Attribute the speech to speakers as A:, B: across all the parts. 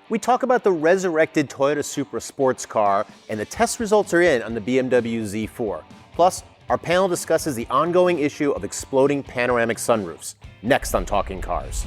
A: We talk about the resurrected Toyota Supra sports car, and the test results are in on the BMW Z4. Plus, our panel discusses the ongoing issue of exploding panoramic sunroofs. Next on Talking Cars.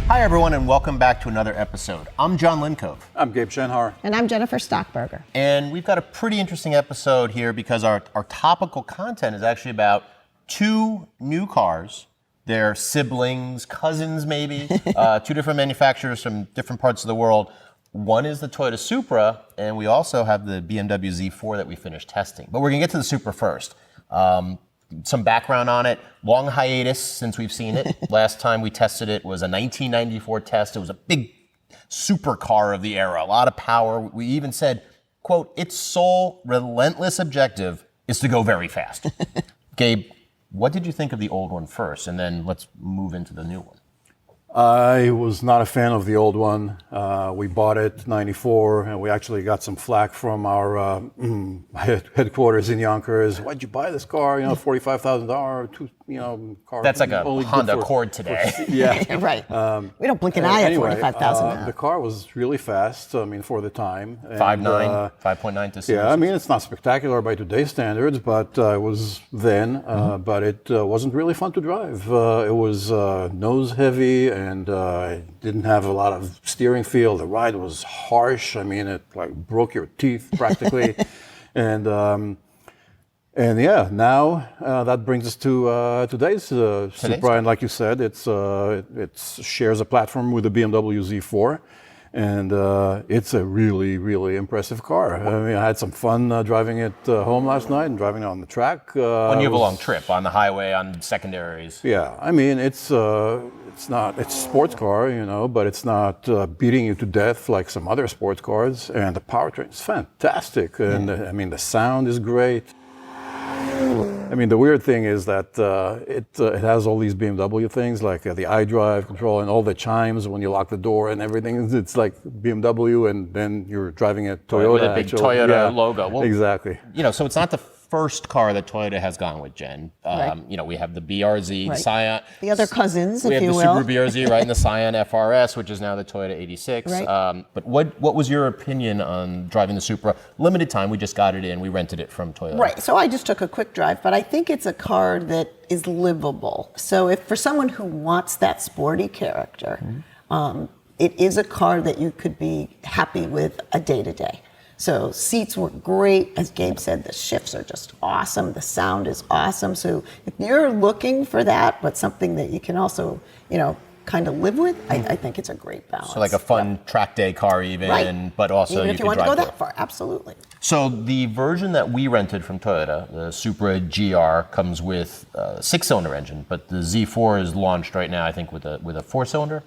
A: Hi everyone, and welcome back to another episode. I'm John Lincove.
B: I'm Gabe Shenhar.
C: And I'm Jennifer Stockberger.
A: And we've got a pretty interesting episode here because our topical content is actually about two new cars. They're siblings, cousins maybe, two different manufacturers from different parts of the world. One is the Toyota Supra, and we also have the BMW Z4 that we finished testing. But we're going to get to the Supra first. Some background on it. Long hiatus since we've seen it. Last time we tested it was a 1994 test. It was a big supercar of the era, a lot of power. We even said, quote, its sole relentless objective is to go very fast. Gabe, what did you think of the old one first? And then let's move into the new one.
B: I was not a fan of the old one. We bought it '94, and we actually got some flack from our headquarters in Yonkers. Why'd you buy this car? $45,000, car.
A: That's like a Honda Accord today.
B: Yeah,
C: Right. We don't blink an eye at 45,000 now.
B: The car was really fast. I mean, for the time.
A: 5.9, 5.9 to 6.
B: Yeah, I mean, it's not spectacular by today's standards, but it was then. But it wasn't really fun to drive. It was nose heavy. And it didn't have a lot of steering feel. The ride was harsh. I mean, it like broke your teeth practically. and yeah, now that brings us to today's Supra. And like you said, it shares a platform with the BMW Z4. And it's a really, really impressive car. I mean, I had some fun driving it home last night and driving it on the track.
A: When you have a long trip on the highway, on secondaries.
B: Yeah, I mean, it's a sports car, but it's not beating you to death like some other sports cars. And the powertrain is fantastic. And I mean, the sound is great. I mean, the weird thing is that it has all these BMW things, like the iDrive control and all the chimes when you lock the door and everything. It's like BMW, and then you're driving a Toyota.
A: With a big Toyota logo. Well,
B: exactly.
A: So it's not the first car that Toyota has gone with, Jen.
C: Right.
A: We have the BRZ, the Scion.
C: The other cousins, if you will.
A: We have the Subaru BRZ, right, and the Scion FRS, which is now the Toyota 86.
C: Right.
A: But what was your opinion on driving the Supra? Limited time, we just got it in. We rented it from Toyota.
C: Right, so I just took a quick drive, but I think it's a car that is livable. So if for someone who wants that sporty character, it is a car that you could be happy with a day-to-day. So seats were great. As Gabe said, the shifts are just awesome. The sound is awesome. So if you're looking for that, but something that you can also, kind of live with, I think it's a great balance.
A: So like a fun track day car even, but also
C: even if you want to go that far, absolutely.
A: So the version that we rented from Toyota, the Supra GR, comes with a 6-cylinder engine, but the Z4 is launched right now, I think, with a 4-cylinder.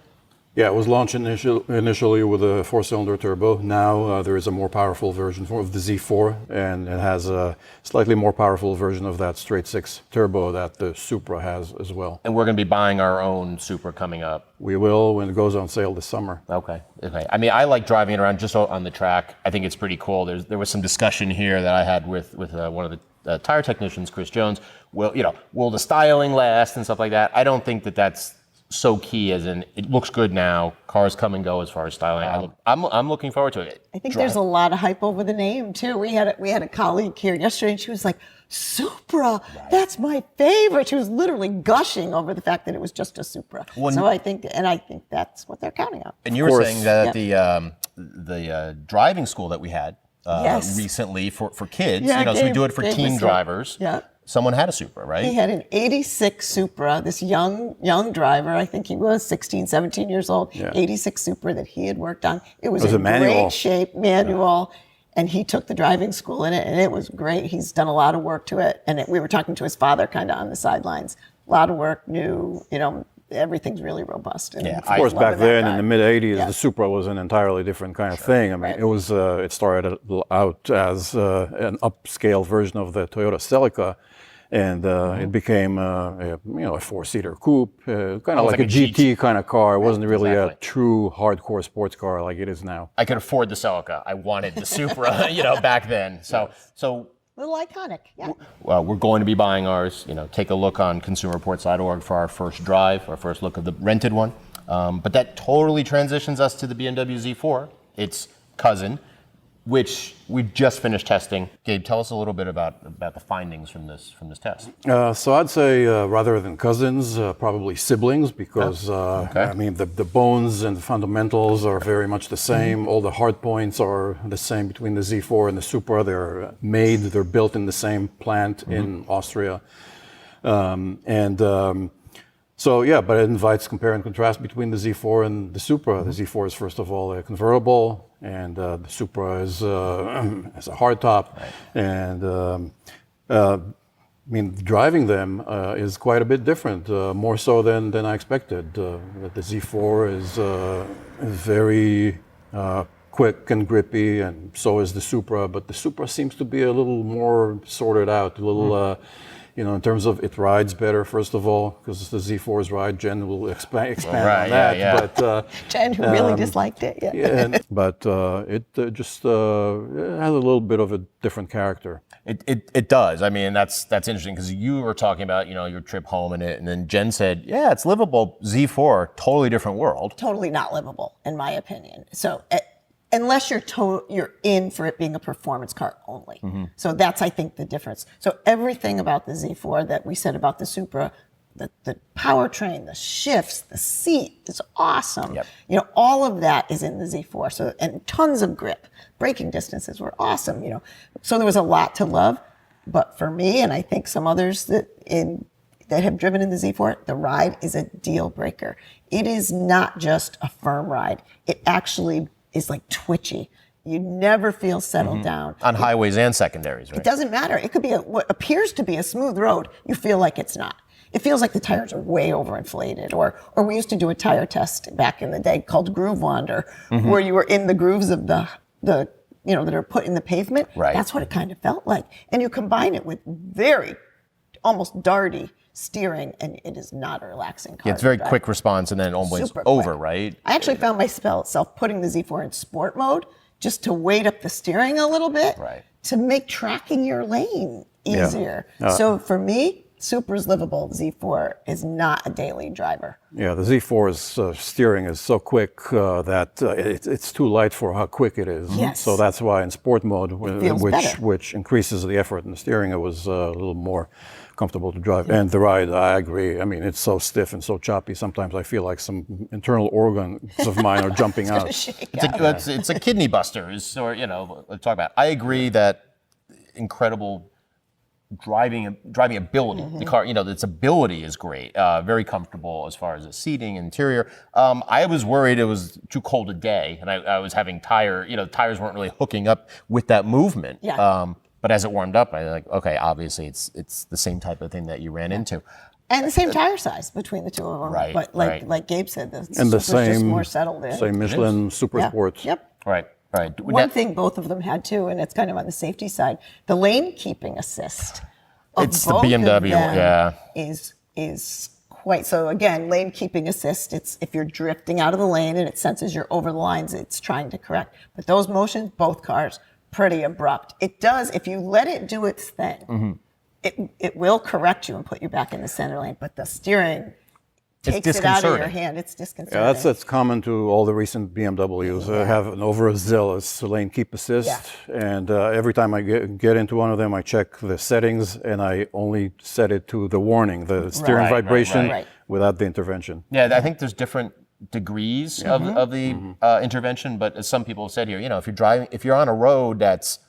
B: Yeah, it was launched initially with a 4-cylinder turbo. Now there is a more powerful version of the Z4, and it has a slightly more powerful version of that straight 6 turbo that the Supra has as well.
A: And we're going to be buying our own Supra coming up.
B: We will when it goes on sale this summer.
A: Okay. I mean, I like driving it around just on the track. I think it's pretty cool. There was some discussion here that I had with one of the tire technicians, Chris Jones. Will the styling last and stuff like that? I don't think that's so key, as in it looks good now. Cars come and go as far as styling. I'm looking forward to it.
C: I think there's a lot of hype over the name too. We had a colleague here yesterday, and she was like, "Supra, that's my favorite." She was literally gushing over the fact that it was just a Supra. So I think that's what they're counting on.
A: And you were saying that the driving school that we had recently for kids, so we do it for teen drivers.
C: Yeah.
A: Someone had a Supra, right?
C: He had an 86 Supra, this young driver, I think he was 16, 17 years old, 86 Supra that he had worked on. It was in great shape, manual, and he took the driving school in it, and it was great. He's done a lot of work to it, and we were talking to his father kind of on the sidelines. A lot of work, new, everything's really robust. And
B: of course, back then in the mid-'80s, the Supra was an entirely different kind of thing. I mean, it was it started out as an upscale version of the Toyota Celica. And it became a 4-seater coupe, kind of like a GT kind of car. It wasn't really a true hardcore sports car like it is now.
A: I could afford the Celica. I wanted the Supra, back then. So
C: Little iconic, yeah.
A: We're going to be buying ours. Take a look on consumerreports.org for our first drive, our first look of the rented one. But that totally transitions us to the BMW Z4, its cousin, which we just finished testing. Gabe, tell us a little bit about the findings from this test.
B: So I'd say rather than cousins, probably siblings, because I mean the bones and the fundamentals are very much the same. All the hard points are the same between the Z4 and the Supra. They're built in the same plant in Austria, So yeah, but it invites compare and contrast between the Z4 and the Supra. The Z4 is first of all a convertible, and the Supra is has a hardtop, and I mean driving them is quite a bit different, more so than I expected. The Z4 is very quick and grippy, and so is the Supra. But the Supra seems to be a little more sorted out, a little. In terms of it rides better, first of all, because the Z4's ride. Jen will expand on that.
A: Yeah.
C: But Jen, who really disliked it,
B: but it just has a little bit of a different character.
A: It does. I mean, that's interesting because you were talking about your trip home in it, and then Jen said, "Yeah, it's livable." Z4, totally different world.
C: Totally not livable, in my opinion. So. Unless you're in for it being a performance car only. So that's, I think, the difference. So everything about the Z4 that we said about the Supra, the powertrain, the shifts, the seat is awesome.
A: Yep.
C: All of that is in the Z4. So, and tons of grip. Braking distances were awesome. So there was a lot to love. But for me, and I think some others that have driven in the Z4, the ride is a deal breaker. It is not just a firm ride. It actually is like twitchy. You never feel settled down.
A: On highways and secondaries, right?
C: It doesn't matter. It could be what appears to be a smooth road. You feel like it's not. It feels like the tires are way overinflated. Or we used to do a tire test back in the day called Groove Wander, where you were in the grooves of the that are put in the pavement.
A: Right.
C: That's what it kind of felt like. And you combine it with very, almost darty steering, and it is not a relaxing car.
A: Yeah, it's very quick response and then almost
C: Super
A: over,
C: quick.
A: right?
C: I actually found myself putting the Z4 in sport mode just to weight up the steering a little bit,
A: Right.
C: to make tracking your lane easier. So for me, Supra's livable. Z4 is not a daily driver.
B: Yeah, the Z4's steering is so quick that it's too light for how quick it is.
C: Yes.
B: So that's why in sport mode,
C: feels better.
B: which increases the effort in the steering, it was a little more comfortable to drive. And the ride, I agree. I mean, it's so stiff and so choppy. Sometimes I feel like some internal organs of mine are jumping out.
A: It's a kidney buster, let's talk about. I agree that incredible driving ability. The car, its ability is great. Very comfortable as far as the seating, interior. I was worried it was too cold a day, and I was having tires weren't really hooking up with that movement.
C: Yeah.
A: But as it warmed up, I like, okay, obviously it's the same type of thing that you ran into.
C: And the same tire size between the two of them.
A: Right,
C: But like Gabe said, the
B: And the
C: Supra's just
B: same,
C: more settled in.
B: same Michelin Super
C: Yeah.
B: Sports.
C: Yep.
A: Right.
C: One thing both of them had too, and it's kind of on the safety side, the lane keeping assist. Of
A: It's the
C: both of
A: BMW,
C: them
A: yeah.
C: Is quite so. Again, lane keeping assist. It's if you're drifting out of the lane and it senses you're over the lines, it's trying to correct. But those motions, both cars, pretty abrupt. It does if you let it do its thing. It will correct you and put you back in the center lane. But the steering takes it out of your hand. It's disconcerting.
B: Yeah, that's common to all the recent BMWs. Have an overzealous lane keep assist, and every time I get into one of them, I check the settings, and I only set it to the warning, the steering vibration,
C: right.
B: without the intervention.
A: Yeah, I think there's different degrees of the intervention, but as some people have said here, if you're on a road that's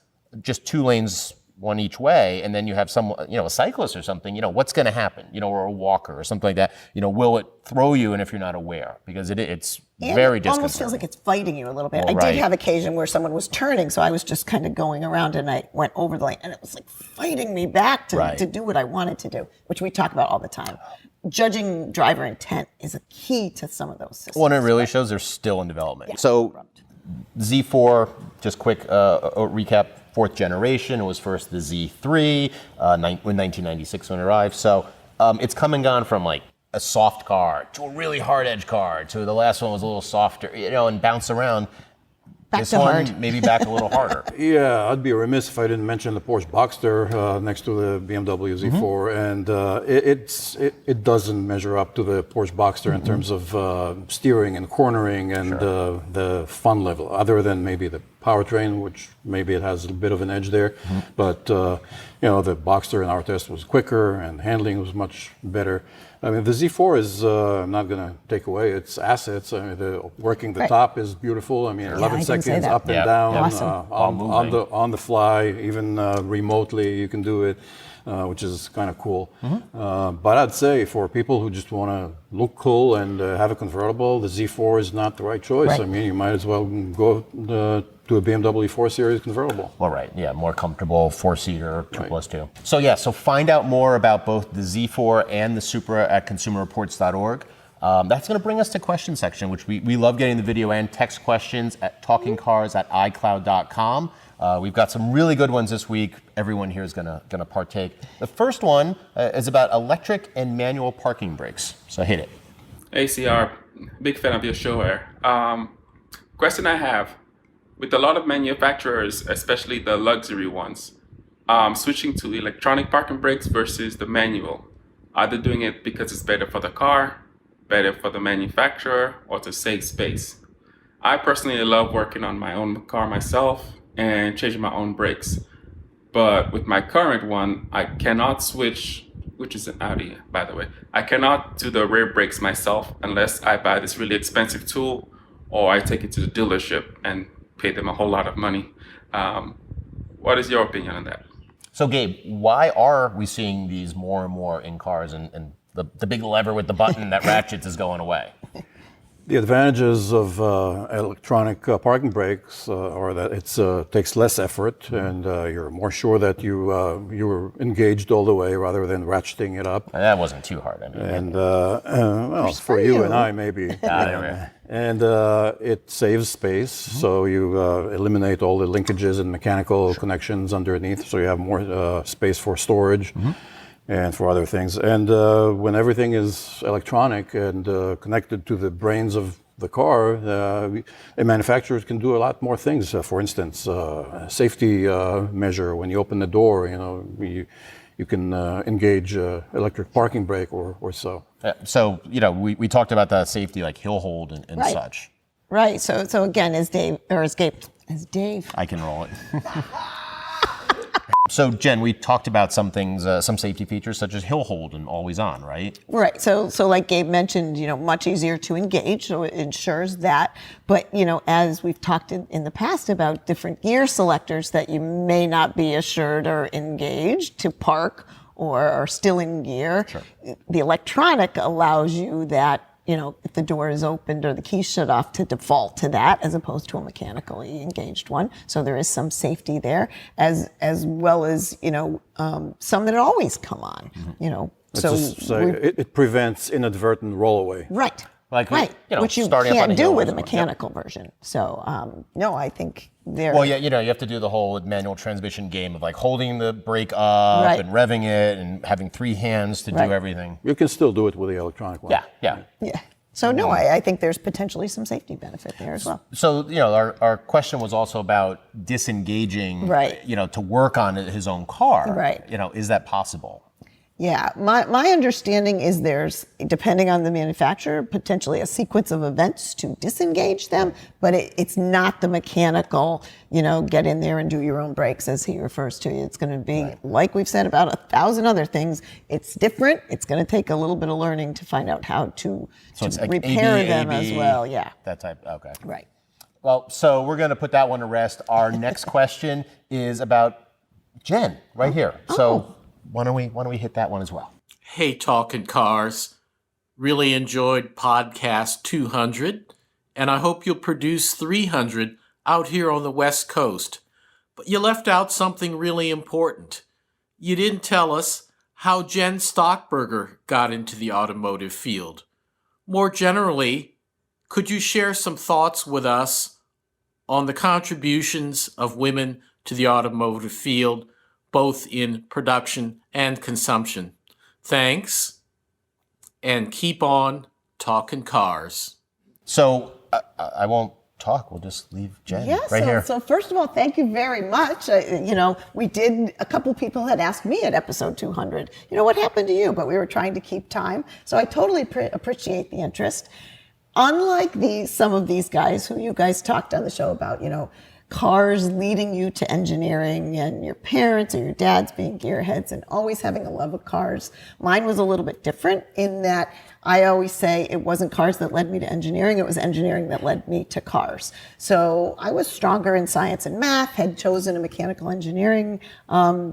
A: just two lanes, one each way, and then you have a cyclist or something, what's going to happen, or a walker or something like that, will it throw you, and if you're not aware, because it's very disconcerting.
C: It almost feels like it's fighting you a little bit.
A: Well,
C: I did have occasion where someone was turning, so I was just kind of going around and I went over the lane, and it was like fighting me back to do what I wanted to do, which we talk about all the time. Judging driver intent is a key to some of those systems.
A: Well, and it really shows they're still in development. Yeah. So Z4, just quick recap, fourth generation. It was first the Z3 in 1996 when it arrived. So it's come and gone from like a soft car to a really hard edge car to the last one was a little softer, and bounce around. this
C: to
A: one
C: hard.
A: maybe back a little harder.
B: Yeah, I'd be remiss if I didn't mention the Porsche Boxster next to the BMW Z4, and it doesn't measure up to the Porsche Boxster in terms of steering and cornering and the fun level, other than maybe the powertrain, which maybe it has a bit of an edge there. But the Boxster in our test was quicker and handling was much better. I mean, the Z4 is, I'm not going to take away its assets. I mean, working the top is beautiful. I mean, 11 seconds up and down,
C: Awesome.
B: on the fly, even remotely you can do it, which is kind of cool. But I'd say for people who just want to look cool and have a convertible, the Z4 is not the right choice.
C: Right.
B: I mean, you might as well go to a BMW 4 Series convertible.
A: Well, right, yeah, more comfortable, 4-seater, 2+2. So find out more about both the Z4 and the Supra at consumerreports.org. That's going to bring us to question section, which we love getting the video and text questions at talkingcars@icloud.com. We've got some really good ones this week. Everyone here is going to partake. The first one is about electric and manual parking brakes. So hit it.
D: ACR, big fan of your show here. Question I have, with a lot of manufacturers, especially the luxury ones, switching to electronic parking brakes versus the manual, are they doing it because it's better for the car, better for the manufacturer, or to save space? I personally love working on my own car myself and changing my own brakes. But with my current one, I cannot switch, which is an Audi, by the way. I cannot do the rear brakes myself unless I buy this really expensive tool or I take it to the dealership and pay them a whole lot of money. What is your opinion on that?
A: So Gabe, why are we seeing these more and more in cars and the big lever with the button that ratchets is going away?
B: The advantages of electronic parking brakes are that it takes less effort and you're more sure that you were engaged all the way rather than ratcheting it up.
A: That wasn't too hard. I mean,
B: And well, for you and I maybe. And it saves space, so you eliminate all the linkages and mechanical connections underneath, so you have more space for storage. And for other things. And when everything is electronic and connected to the brains of the car, manufacturers can do a lot more things. For instance, safety measure, when you open the door, you can engage electric parking brake or so.
A: So, we talked about the safety, like hill hold and such.
C: Right. So again, as Dave,
A: I can roll it. So, Jen, we talked about some things, some safety features such as hill hold and always on, right?
C: Right. So like Gabe mentioned, much easier to engage, so it ensures that. But, as we've talked in the past about different gear selectors that you may not be assured or engaged to park or are still in gear, the electronic allows you that, if the door is opened or the key shut off, to default to that as opposed to a mechanically engaged one. So there is some safety there, as well as some that always come on.
B: It prevents inadvertent rollaway.
C: Right. Which you
A: starting
C: can't
A: up on a
C: do
A: hill
C: with
A: or
C: a
A: something.
C: mechanical version. So no, I think they're.
A: Well, yeah, you have to do the whole manual transmission game of like holding the brake up and revving it and having 3 hands to do everything.
B: You can still do it with the electronic one.
A: Yeah.
C: So no, I think there's potentially some safety benefit there as well.
A: So, our question was also about disengaging, to work on his own car.
C: Right.
A: Is that possible?
C: Yeah, my understanding is there's, depending on the manufacturer, potentially a sequence of events to disengage them, but it's not the mechanical, get in there and do your own brakes, as he refers to. It's going to be, like we've said about 1,000 other things, it's different. It's going to take a little bit of learning to find out how to
A: It's like
C: repair
A: AB,
C: them as well. Yeah.
A: That type, okay.
C: Right.
A: Well, so we're going to put that one to rest. Our next question is about Jen, right here. So why don't we hit that one as well?
E: Hey, Talking Cars. Really enjoyed podcast 200, and I hope you'll produce 300 out here on the West Coast. But you left out something really important. You didn't tell us how Jen Stockberger got into the automotive field. More generally, could you share some thoughts with us on the contributions of women to the automotive field, both in production and consumption? Thanks, and keep on talking cars.
A: So I won't talk, we'll just leave Jen
C: Yeah,
A: right here.
C: So first of all, thank you very much. We did, a couple people had asked me at episode 200, what happened to you? But we were trying to keep time. So I totally appreciate the interest. Unlike some of these guys who you guys talked on the show about, cars leading you to engineering and your parents or your dads being gearheads and always having a love of cars. Mine was a little bit different in that I always say it wasn't cars that led me to engineering, it was engineering that led me to cars. So I was stronger in science and math, had chosen a mechanical engineering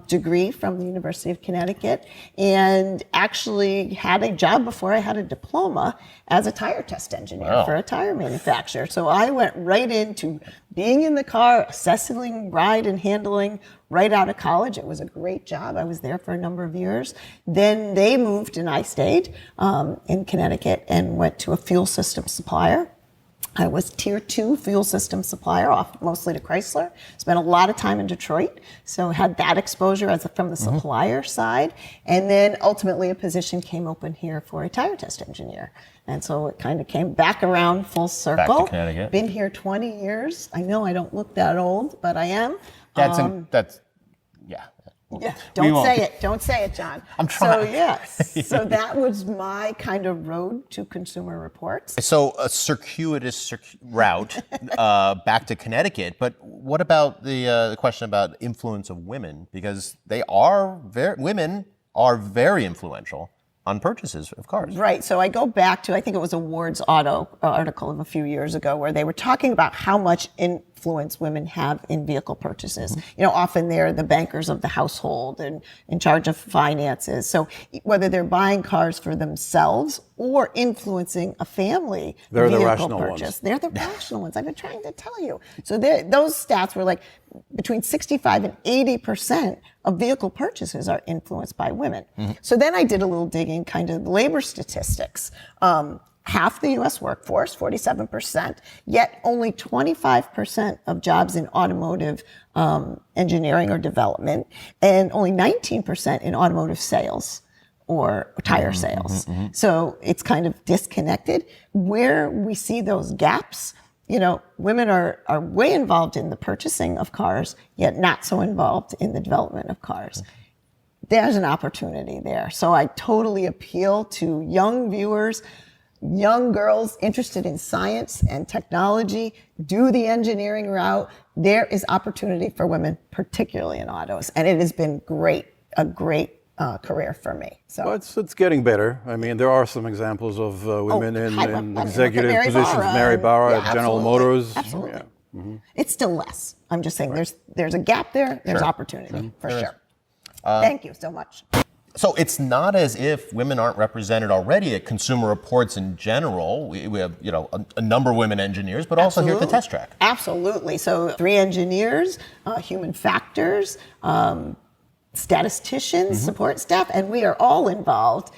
C: degree from the University of Connecticut, and actually had a job before I had a diploma as a tire test engineer for a tire manufacturer. So I went right into being in the car, assessing ride and handling right out of college. It was a great job. I was there for a number of years. Then they moved and I stayed in Connecticut and went to a fuel system supplier. I was tier 2 fuel system supplier, off mostly to Chrysler. Spent a lot of time in Detroit, so had that exposure from the supplier side. And then ultimately a position came open here for a tire test engineer. And so it kind of came back around full circle.
A: Back to Connecticut.
C: Been here 20 years. I know I don't look that old, but I am.
A: Yeah.
C: Yeah,
A: We
C: don't
A: won't.
C: say it. Don't say it, John.
A: I'm trying.
C: So yes, so that was my kind of road to Consumer Reports.
A: So a circuitous route back to Connecticut, but what about the question about influence of women? Because women are very influential on purchases of cars.
C: Right. So I go back to, I think it was a Ward's Auto article of a few years ago where they were talking about how much influence women have in vehicle purchases. Often they're the bankers of the household and in charge of finances. So whether they're buying cars for themselves or influencing a family
B: They're the
C: vehicle
B: rational
C: purchase,
B: ones.
C: they're the rational ones. I've been trying to tell you. So those stats were like between 65 and 80% of vehicle purchases are influenced by women. So then I did a little digging, kind of labor statistics. Half the U.S. workforce, 47%, yet only 25% of jobs in automotive engineering or development, and only 19% in automotive sales or tire sales. So it's kind of disconnected. Where we see those gaps, women are way involved in the purchasing of cars, yet not so involved in the development of cars. There's an opportunity there. So I totally appeal to young viewers, young girls interested in science and technology, do the engineering route. There is opportunity for women, particularly in autos. And it has been a great career for me. So
B: Well, it's getting better. I mean, there are some examples of women in executive
C: Mary
B: positions.
C: Barra
B: Mary Barra
C: and-
B: at General
C: absolutely.
B: Motors.
C: Absolutely.
B: Yeah.
C: It's still less. I'm just saying there's a gap there. There's opportunity for sure. Thank you so much.
A: So it's not as if women aren't represented already at Consumer Reports in general. We have, a number of women engineers, but also here at the test track.
C: Absolutely. So 3 engineers, human factors, statisticians, support staff, and we are all involved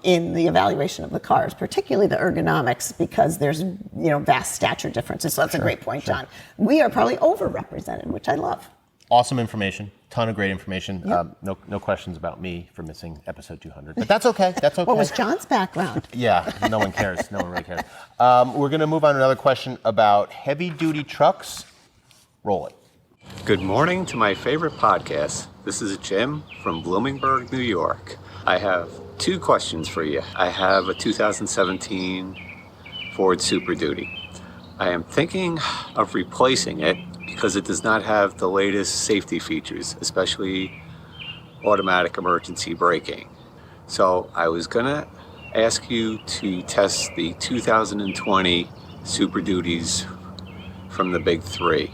C: in the evaluation of the cars, particularly the ergonomics, because there's vast stature differences. So that's a great point, John. We are probably overrepresented, which I love.
A: Awesome information, ton of great information. No questions about me for missing episode 200, but that's okay. That's okay.
C: What was John's background?
A: Yeah, no one cares. No one really cares. We're going to move on to another question about heavy-duty trucks. Roll it.
F: Good morning to my favorite podcast. This is Jim from Bloomingburg, New York. I have 2 questions for you. I have a 2017 Ford Super Duty. I am thinking of replacing it because it does not have the latest safety features, especially automatic emergency braking. So I was gonna ask you to test the 2020 Super Duties from the big 3.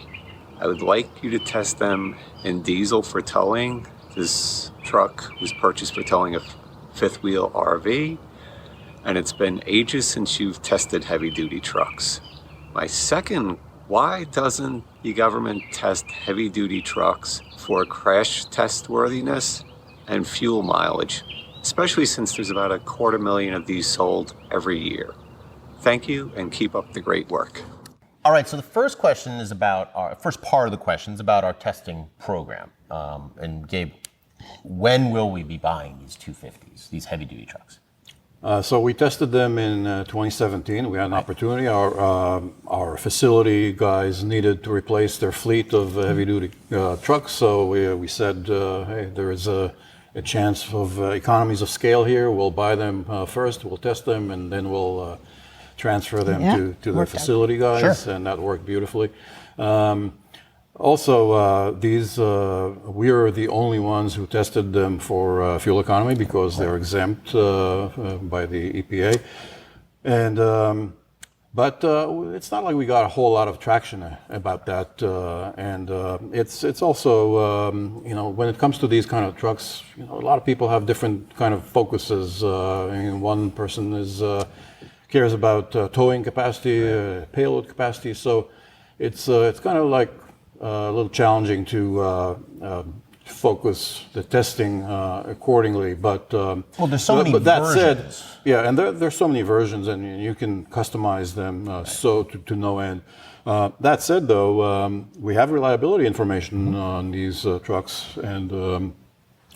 F: I would like you to test them in diesel for towing. This truck was purchased for towing a fifth wheel RV, and it's been ages since you've tested heavy duty trucks. My second, why doesn't the government test heavy duty trucks for crash test worthiness and fuel mileage, especially since there's about 250,000 of these sold every year? Thank you, and keep up the great work.
A: All right, so the first question is about first part of the question is about our testing program. And Gabe, when will we be buying these 250s, these heavy-duty trucks?
B: So we tested them in 2017. We had an opportunity. Our facility guys needed to replace their fleet of heavy-duty trucks. So we said, hey, there is a chance of economies of scale here. We'll buy them first. We'll test them, and then we'll transfer them to their facility guys. Sure. And that worked beautifully. Also, we are the only ones who tested them for fuel economy because they're exempt by the EPA. And but it's not like we got a whole lot of traction about that. And it's also when it comes to these kind of trucks, a lot of people have different kind of focuses. One person cares about towing capacity, payload capacity. So it's kind of like a little challenging to focus the testing accordingly, but
A: there's so many
B: but that
A: versions.
B: Said, yeah, and there's so many versions, and you can customize them so to no end. That said, though, we have reliability information on these trucks, and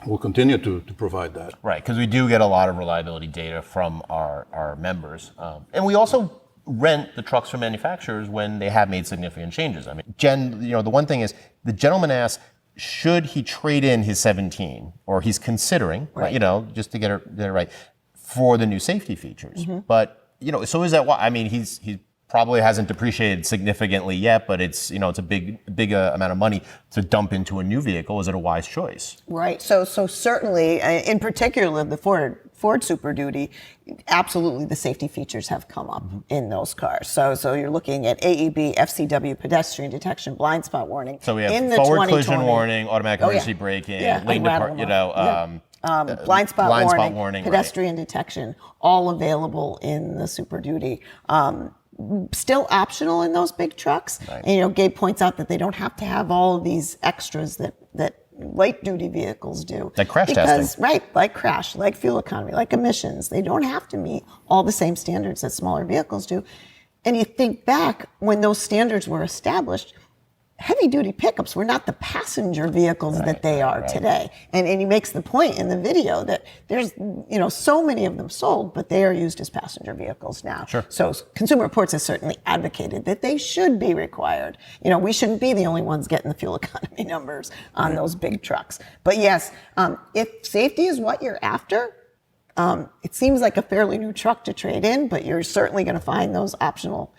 B: we'll continue to provide that.
A: Right, because we do get a lot of reliability data from our members, and we also rent the trucks from manufacturers when they have made significant changes. I mean, Jen, the one thing is the gentleman asked, should he trade in his 17, or he's considering, right, just to get it right, for the new safety features. But so is that why? I mean, he probably hasn't depreciated significantly yet, but it's it's a big amount of money to dump into a new vehicle. Is it a wise choice?
C: Right. So certainly, in particular, the Ford Super Duty, absolutely the safety features have come up in those cars. So you're looking at AEB, FCW, pedestrian detection, blind spot warning.
A: So we have forward collision warning, automatic emergency braking, lane depart,
C: blind spot warning, pedestrian detection, all available in the Super Duty. Still optional in those big trucks. Right. And, Gabe points out that they don't have to have all of these extras that light duty vehicles do.
A: Like crash testing.
C: Right, like crash, like fuel economy, like emissions. They don't have to meet all the same standards that smaller vehicles do. And you think back when those standards were established, heavy duty pickups were not the passenger vehicles that they are today. And he makes the point in the video that there's, so many of them sold, but they are used as passenger vehicles now.
A: Sure.
C: So Consumer Reports has certainly advocated that they should be required. We shouldn't be the only ones getting the fuel economy numbers on those big trucks. But yes, if safety is what you're after, it seems like a fairly new truck to trade in, but you're certainly going to find those optional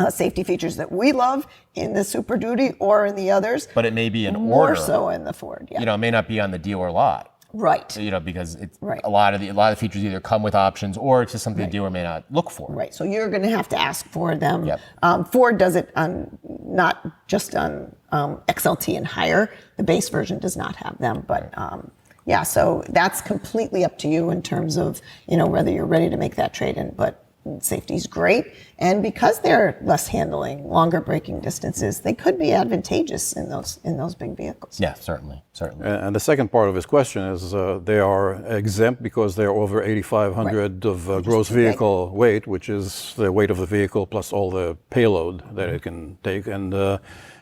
C: safety features that we love in the Super Duty or in the others.
A: But it may be in
C: more
A: order.
C: so in the Ford. Yeah.
A: It may not be on the dealer lot.
C: Right.
A: Because it's a lot of the features either come with options or it's just something the dealer may not look for.
C: Right. So you're going to have to ask for them.
A: Yep.
C: Ford does it not just on XLT and higher. The base version does not have them, but. So that's completely up to you in terms of whether you're ready to make that trade-in. But safety's great, and because they're less handling, longer braking distances, they could be advantageous in those big vehicles.
A: Yeah, certainly.
B: And the second part of his question is they are exempt because they're over 8,500 of gross vehicle weight, which is the weight of the vehicle plus all the payload that it can take, and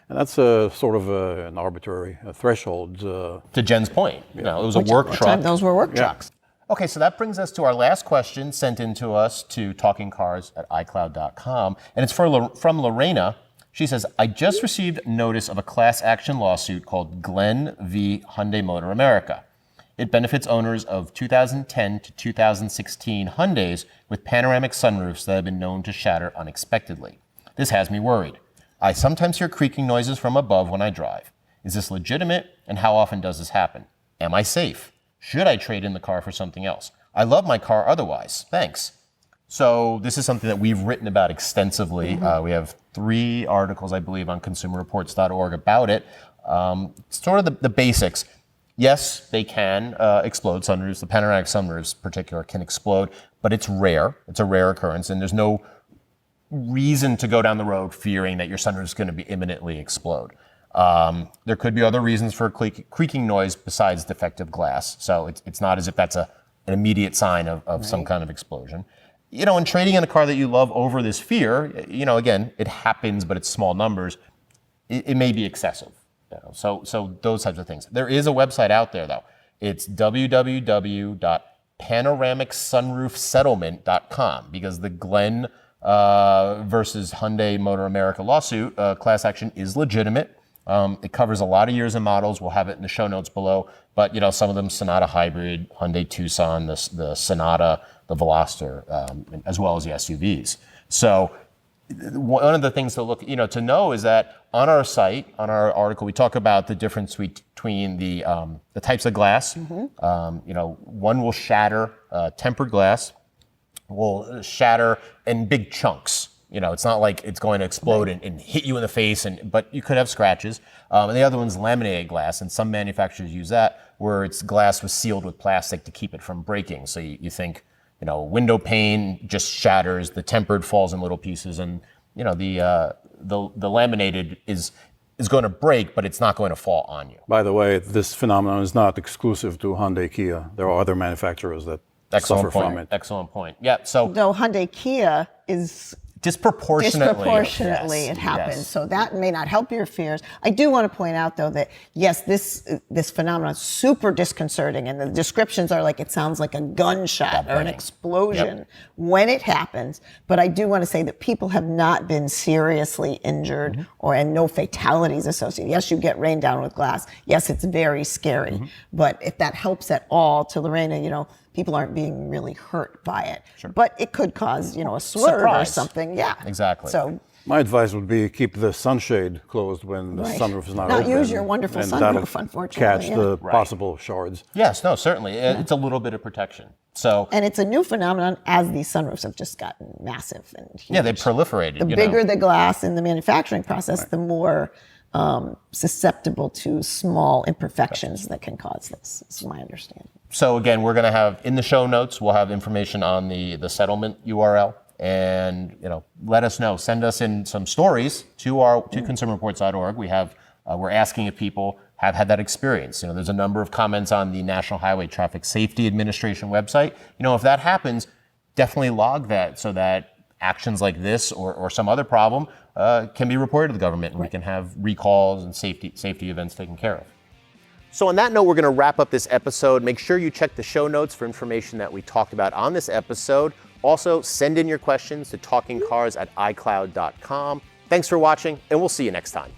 B: that's a sort of an arbitrary threshold.
A: To Jen's point, it was a work truck.
C: Those were work trucks.
A: Okay, so that brings us to our last question sent in to us to talkingcars@icloud.com. And it's from Lorena. She says, I just received notice of a class action lawsuit called Glenn v. Hyundai Motor America. It benefits owners of 2010 to 2016 Hyundais with panoramic sunroofs that have been known to shatter unexpectedly. This has me worried. I sometimes hear creaking noises from above when I drive. Is this legitimate, and how often does this happen? Am I safe? Should I trade in the car for something else? I love my car otherwise. Thanks. So this is something that we've written about extensively. We have 3 articles, I believe, on consumerreports.org about it. Sort of the basics. Yes, they can explode. Sunroofs, the panoramic sunroofs in particular, can explode, but it's rare. It's a rare occurrence, and there's no reason to go down the road fearing that your sunroof is going to be imminently explode. There could be other reasons for creaking noise besides defective glass. So it's not as if that's an immediate sign of some kind of explosion. And trading in a car that you love over this fear, again, it happens, but it's small numbers. It may be excessive. So those types of things. There is a website out there, though. It's www.panoramicsunroofs.com. panoramicsunroofsettlement.com, because the Glenn versus Hyundai Motor America lawsuit class action is legitimate. It covers a lot of years and models. We'll have it in the show notes below. But some of them Sonata Hybrid, Hyundai Tucson, the Sonata, the Veloster, as well as the SUVs. So one of the things to look, to know is that on our site, on our article, we talk about the difference between the types of glass. One will shatter, tempered glass will shatter in big chunks. It's not like it's going to explode and hit you in the face, but you could have scratches. And the other one's laminated glass, and some manufacturers use that, where it's glass was sealed with plastic to keep it from breaking. So you think, window pane just shatters, the tempered falls in little pieces, and the laminated is going to break, but it's not going to fall on you.
B: By the way, this phenomenon is not exclusive to Hyundai Kia. There are other manufacturers that suffer from it.
A: Excellent point. Yeah. So
C: Though Hyundai Kia is
A: disproportionately
C: it happens.
A: Yes.
C: So that may not help your fears. I do want to point out, though, that yes, this phenomenon is super disconcerting, and the descriptions are like it sounds like a gunshot or an explosion when it happens. But I do want to say that people have not been seriously injured and no fatalities associated. Yes, you get rained down with glass. Yes, it's very scary. But if that helps at all to Lorena, people aren't being really hurt by it.
A: Sure.
C: But it could cause, a slur or something. Yeah.
A: Exactly.
C: So
B: My advice would be keep the sunshade closed when the sunroof is not open.
C: Not use your wonderful
B: and
C: sunroof,
B: that'll
C: unfortunately.
B: catch the possible shards.
A: Yes, no, certainly. It's a little bit of protection. So
C: And it's a new phenomenon as these sunroofs have just gotten massive and huge.
A: yeah, they proliferated.
C: The bigger the glass in the manufacturing process, the more susceptible to small imperfections that can cause this, is my understanding.
A: So again, we're going to have in the show notes, we'll have information on the settlement URL, and let us know. Send us in some stories to consumerreports.org. We're asking if people have had that experience. There's a number of comments on the National Highway Traffic Safety Administration website. If that happens, definitely log that so that actions like this or some other problem can be reported to the government, and we can have recalls and safety events taken care of. So on that note, we're going to wrap up this episode. Make sure you check the show notes for information that we talked about on this episode. Also, send in your questions to talkingcars@icloud.com. Thanks for watching, and we'll see you next time.